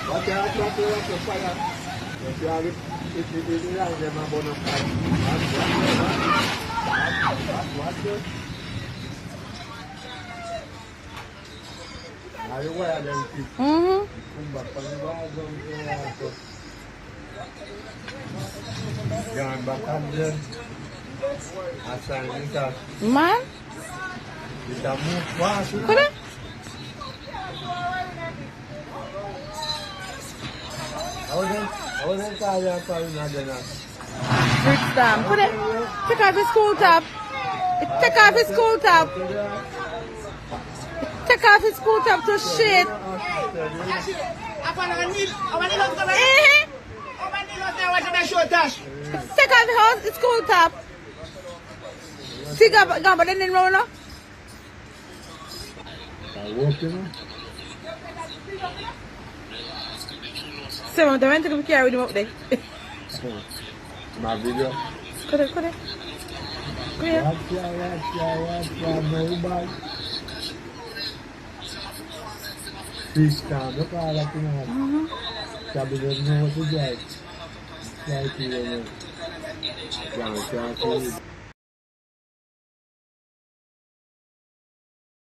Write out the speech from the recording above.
Watch out, fire. If you have it, them are going to fire. Watch it. Are you aware of them people? Come back on the ball, going back on there. I signed it up. Man? It's a move fast. Put it. I wasn't tired for another. Fruit stamp. Put it. Take off his school top. Take off his school top. Take off his school top to shit. Take off his school top. See, go but then in roll up. I walk, you know. So, I went to carry them up there. My video. Cut it. Go here. Watch out, nobody. Fish time, look how that thing has. Somebody doesn't know what to do. Try to,